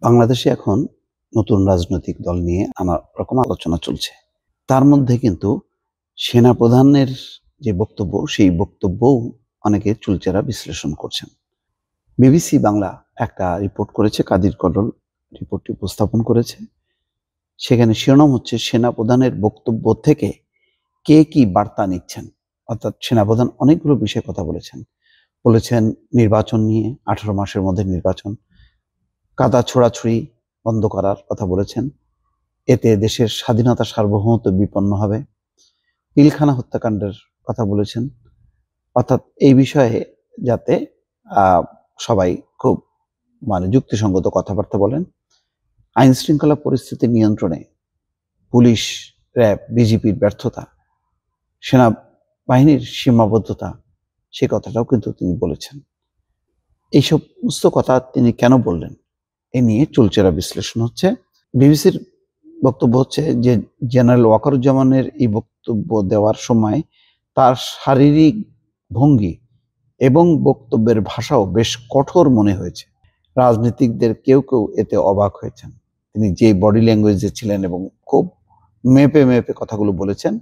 বাংলাদেশে এখন নতুন রাজনৈতিক দল নিয়ে নানা রকম আলোচনা চলছে। তার মধ্যে কিন্তু সেনাপ্রধানের যে বক্তব্য, সেই বক্তব্যও অনেকে চুলচেরা বিশ্লেষণ করছেন। বিবিসি বাংলা একটা রিপোর্ট করেছে, কাদির কল্লোল রিপোর্টটি উপস্থাপন করেছে। সেখানে শিরোনাম হচ্ছে সেনাপ্রধানের বক্তব্য থেকে কে কি বার্তা নিচ্ছেন। অর্থাৎ সেনাপ্রধান অনেকগুলো বিষয়ে কথা বলেছেন নির্বাচন নিয়ে, 18 মাসের মধ্যে নির্বাচন, কাদা ছোড়াছুড়ি বন্ধ করার কথা বলেছেন। এতে দেশের স্বাধীনতা সার্বভৌমত্ব বিপন্ন হবে। পিলখানা হত্যাকাণ্ডের কথা বলেছেন। অর্থাৎ এই বিষয়ে যাতে সবাই খুব যুক্তিসঙ্গত কথাবার্তা বলেন। আইন শৃঙ্খলা পরিস্থিতি নিয়ন্ত্রণে পুলিশ, র্যাব, বিজিবির ব্যর্থতা, সেনাবাহিনীর সীমাবদ্ধতা, সে কথাটাও কিন্তু তিনি বলেছেন। এই সমস্ত কথা তিনি কেন বললেন, এ নিয়ে চুলচেরা বিশ্লেষণ হচ্ছে। বিবিসির বক্তব্য হচ্ছে যে জেনারেল ওয়াকারুজ্জামানের এই বক্তব্য দেওয়ার সময় তার শারীরিক ভঙ্গি এবং বক্তব্যের ভাষাও বেশ কঠোর মনে হয়েছে। রাজনীতিকদের কেউ কেউ এতে অবাক হয়েছেন। তিনি যে বডি ল্যাঙ্গুয়েজে ছিলেন এবং খুব মেপে মেপে কথাগুলো বলেছেন,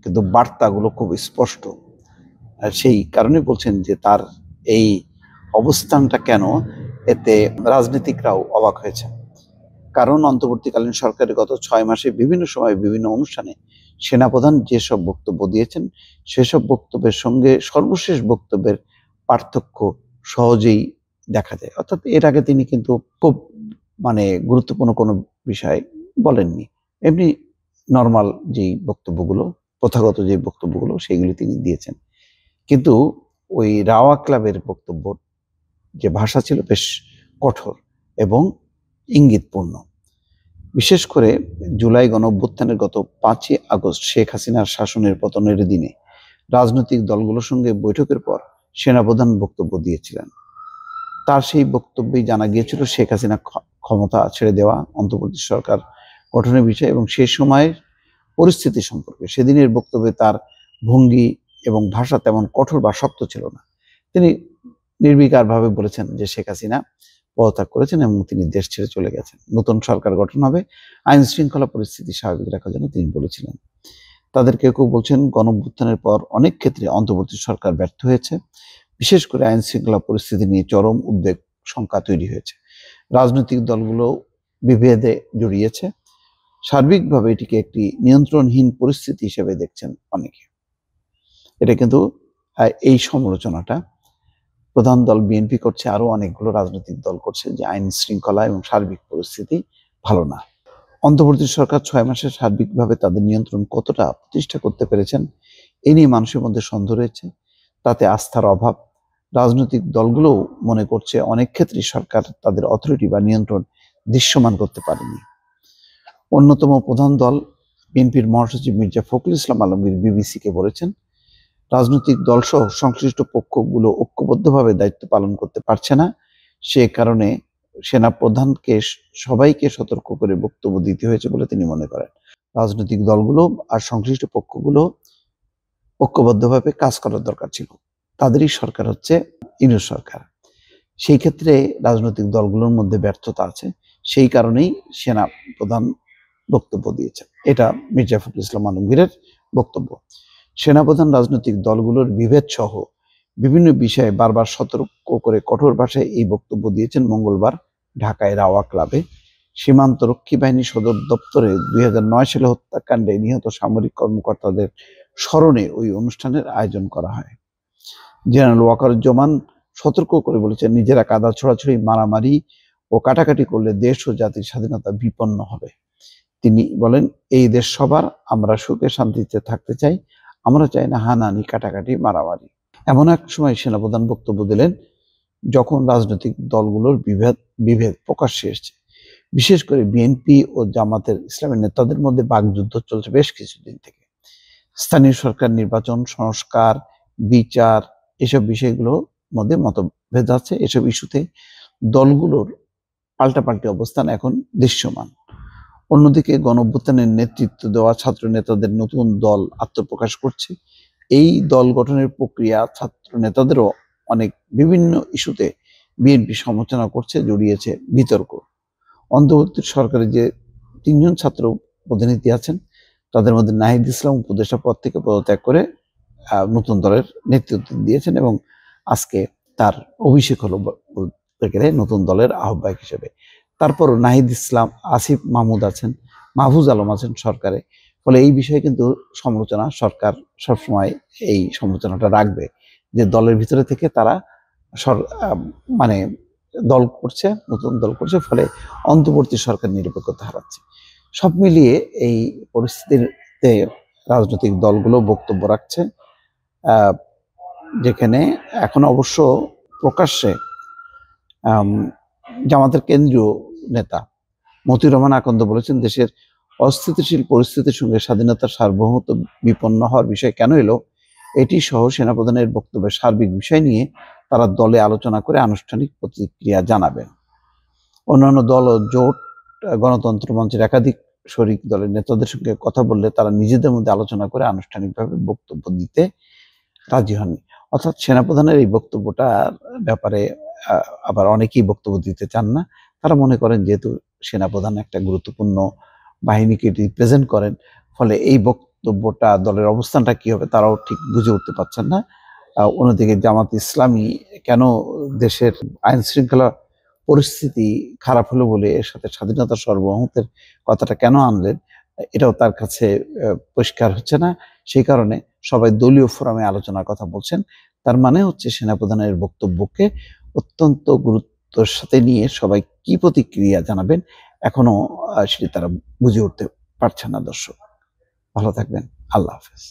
কিন্তু বার্তাগুলো খুব স্পষ্ট। আর সেই কারণে বলছেন যে তার এই অবস্থানটা কেন, এতে রাজনীতিকরাও অবাক হয়েছেন। কারণ অন্তর্বর্তীকালীন সরকারের গত 6 মাসে বিভিন্ন সময় বিভিন্ন অনুষ্ঠানে সেনাপ্রধান যেসব বক্তব্য দিয়েছেন, সেসব বক্তব্যের সঙ্গে সর্বশেষ বক্তব্যের পার্থক্য সহজেই দেখা যায়। অর্থাৎ এর আগে তিনি কিন্তু খুব গুরুত্বপূর্ণ কোনো বিষয় বলেননি। এমনি নর্মাল যেই বক্তব্যগুলো, প্রথাগত যে বক্তব্যগুলো, সেগুলি তিনি দিয়েছেন। কিন্তু ওই রাওয়া ক্লাবের বক্তব্য যে ভাষা ছিল বেশ কঠোর এবং ইঙ্গিতপূর্ণ। বিশেষ করে জুলাই গণঅভ্যুত্থানের গত 5ই আগস্ট শেখ হাসিনার শাসনের পতনের দিনে রাজনৈতিক দলগুলোর সঙ্গে বৈঠকের পর সেনাপ্রধান বক্তব্য দিয়েছিলেন। তার সেই বক্তব্যেই জানা গিয়েছিল শেখ হাসিনা ক্ষমতা ছেড়ে দেওয়া, অন্তর্বর্তী সরকার গঠনের বিষয় এবং সেই সময়ের পরিস্থিতি সম্পর্কে। সেদিনের বক্তব্যে তার ভঙ্গি এবং ভাষা তেমন কঠোর বা শক্ত ছিল না। তিনি নির্বিকারভাবে বলেছেন যে শেখ হাসিনা পদত্যাগ করেছেন এবং তিনি দেশ ছেড়ে চলে গেছেন। নতুন সরকার গঠন হবে, আইন শৃঙ্খলা পরিস্থিতি স্বাভাবিক রাখার জন্য তিনি বলেছিলেন। তাদের কেউ কেউ বলছেন গণঅভ্যুত্থানের পর অনেক ক্ষেত্রে অন্তর্বর্তী সরকার ব্যর্থ হয়েছে। বিশেষ করে আইন শৃঙ্খলা পরিস্থিতি নিয়ে চরম উদ্বেগ শঙ্কা তৈরি হয়েছে। রাজনৈতিক দলগুলো বিভেদে জড়িয়েছে। সার্বিকভাবে এটিকে একটি নিয়ন্ত্রণহীন পরিস্থিতি হিসেবে দেখছেন অনেকে। এটা কিন্তু এই সমালোচনাটা প্রধান দল বিএনপি করছে, আরো অনেকগুলো রাজনৈতিক দল করছে যে আইন শৃঙ্খলা এবং সার্বিক পরিস্থিতি ভালো না। অন্তর্বর্তী সরকার 6 মাসে সার্বিকভাবে তাদের নিয়ন্ত্রণ কতটা প্রতিষ্ঠা করতে পেরেছেন, এ নিয়ে মানুষের মধ্যে সন্দেহ রয়েছে। তাতে আস্থার অভাব। রাজনৈতিক দলগুলোও মনে করছে অনেক ক্ষেত্রে সরকার তাদের অথরিটি বা নিয়ন্ত্রণ দৃশ্যমান করতে পারেনি। অন্যতম প্রধান দল বিএনপির মহাসচিব মির্জা ফখরুল ইসলাম আলমগীর বিবিসিকে বলেছেন, রাজনৈতিক দলসহ সংশ্লিষ্ট পক্ষগুলো ঐক্যবদ্ধভাবে দায়িত্ব পালন করতে পারছে না। সে কারণে সেনাপ্রধানকে সবাইকে সতর্ক করে বক্তব্য দিতে হয়েছে বলে তিনি মনে করেন। রাজনৈতিক দলগুলো আর সংশ্লিষ্ট পক্ষগুলো ঐক্যবদ্ধভাবে কাজ করার দরকার ছিল। তাদেরই সরকার হচ্ছে ইউনূস সরকার। সেই ক্ষেত্রে রাজনৈতিক দলগুলোর মধ্যে ব্যর্থতা আছে। সেই কারণেই সেনা প্রধান বক্তব্য দিয়েছেন। এটা মির্জা ফখরুল ইসলাম আলমগীরের বক্তব্য। সেনাপ্রধান রাজনৈতিক দলগুলোর বিভেদ সহ বিভিন্ন বিষয়ে বারবার সতর্ক করে কঠোর ভাষায় এই বক্তব্য দিয়েছেন মঙ্গলবার ঢাকায় রাওয়া ক্লাবে। সীমান্ত রক্ষী বাহিনী সদর দপ্তরে 2009 সালে হত্যাকাণ্ডে নিহত সামরিক কর্মকর্তাদের স্মরণে ওই অনুষ্ঠানের আয়োজন করা হয়। জেনারেল ওয়াকারুজ্জামান সতর্ক করে বলেছেন, নিজেরা কাদা ছোড়াছুড়ি, মারামারি ও কাটাকাটি করলে দেশ ও জাতির স্বাধীনতা বিপন্ন হবে। তিনি বলেন, এই দেশ সবার, আমরা সুখে শান্তিতে থাকতে চাই, আমরা চাই না হানাহানি, কাটাকাটি, মারামারি। এমন এক সময় সেনাপ্রধান বক্তব্য দিলেন যখন রাজনৈতিক দলগুলোর বিভেদ প্রকাশ্যে এসছে। বিশেষ করে বিএনপি ও জামাতের ইসলামের নেতাদের মধ্যে বাকযুদ্ধ চলছে বেশ কিছুদিন থেকে। স্থানীয় সরকার নির্বাচন, সংস্কার, বিচার, এসব বিষয়গুলোর মধ্যে মতভেদ আছে। এসব ইস্যুতে দলগুলোর পাল্টাপাল্টি অবস্থান এখন দৃশ্যমান। অন্যদিকে গণঅভ্যুত্থানের নেতৃত্ব দেওয়া ছাত্র নেতাদের নতুন দল আত্মপ্রকাশ করছে। এই দল গঠনের প্রক্রিয়া ছাত্র নেতাদেরও অনেক বিভিন্ন ইস্যুতে বিএনপি সমালোচনা করছে, জড়িয়েছে বিতর্ক। অন্তর্বর্তী সরকারের যে 3 জন ছাত্র প্রতিনিধি আছেন, তাদের মধ্যে নাহিদ ইসলাম উপদেষ্টা পদ থেকে পদত্যাগ করে নতুন দলের নেতৃত্ব দিয়েছেন এবং আজকে তার অভিষেক হলো বলতে গেলে নতুন দলের আহ্বায়ক হিসেবে। তারপরও নাহিদ ইসলাম, আসিফ মাহমুদ আছেন, মাহফুজ আলম আছেন সরকারে। ফলে এই বিষয়ে কিন্তু সমালোচনা সরকার সবসময় এই সমালোচনাটা রাখবে যে দলের ভিতরে থেকে তারা মানে দল করছে, নতুন দল করছে, ফলে অন্তর্বর্তী সরকার নিরপেক্ষতা হারাচ্ছে। সব মিলিয়ে এই পরিস্থিতিতে রাজনৈতিক দলগুলো বক্তব্য রাখছে, যেখানে এখন অবশ্য প্রকাশ্যে জামাতের কেন্দ্রীয় নেতা মতিউর রহমান আকন্দ বলেছেন, দেশের অস্থিতিশীল পরিস্থিতির সঙ্গে স্বাধীনতার সার্বভৌমত্ব বিপন্ন হওয়ার বিষয় কেন এলো, এটি সহ সেনাপ্রধানের বক্তব্যের সার্বিক বিষয় নিয়ে তারা দলে আলোচনা করে আনুষ্ঠানিক প্রতিক্রিয়া জানাবেন। অন্যান্য দল ও জোট গণতন্ত্র মঞ্চের একাধিক শরিক দলের নেতাদের সঙ্গে কথা বললে তারা নিজেদের মধ্যে আলোচনা করে আনুষ্ঠানিকভাবে বক্তব্য দিতে রাজি হননি। অর্থাৎ সেনাপ্রধানের এই বক্তব্যটার ব্যাপারে আবার অনেকেই বক্তব্য দিতে চান না। তারা মনে করেন যেহেতু সেনাপ্রধান একটা গুরুত্বপূর্ণ বাহিনীকে রিপ্রেজেন্ট করেন, ফলে এই বক্তব্যটা দলের অবস্থানটা কি হবে তারাও ঠিক বুঝে উঠতে পারছেন না। অন্যদিকে জামাত ইসলামী কেন দেশের আইন শৃঙ্খলা পরিস্থিতি খারাপ হলো বলে এর সাথে স্বাধীনতা সার্বভৌমত্বের কথাটা কেন আনলেন, এটাও তার কাছে পরিষ্কার হচ্ছে না। সেই কারণে সবাই দলীয় ফোরামে আলোচনার কথা বলছেন। তার মানে হচ্ছে সেনাপ্রধানের বক্তব্যকে অত্যন্ত গুরুত্বের সাথে নিয়ে সবাই কি প্রতিক্রিয়া জানাবেন এখনো সেটি তারা বুঝে উঠতে পারছে না। দর্শক, ভালো থাকবেন। আল্লাহ হাফেজ।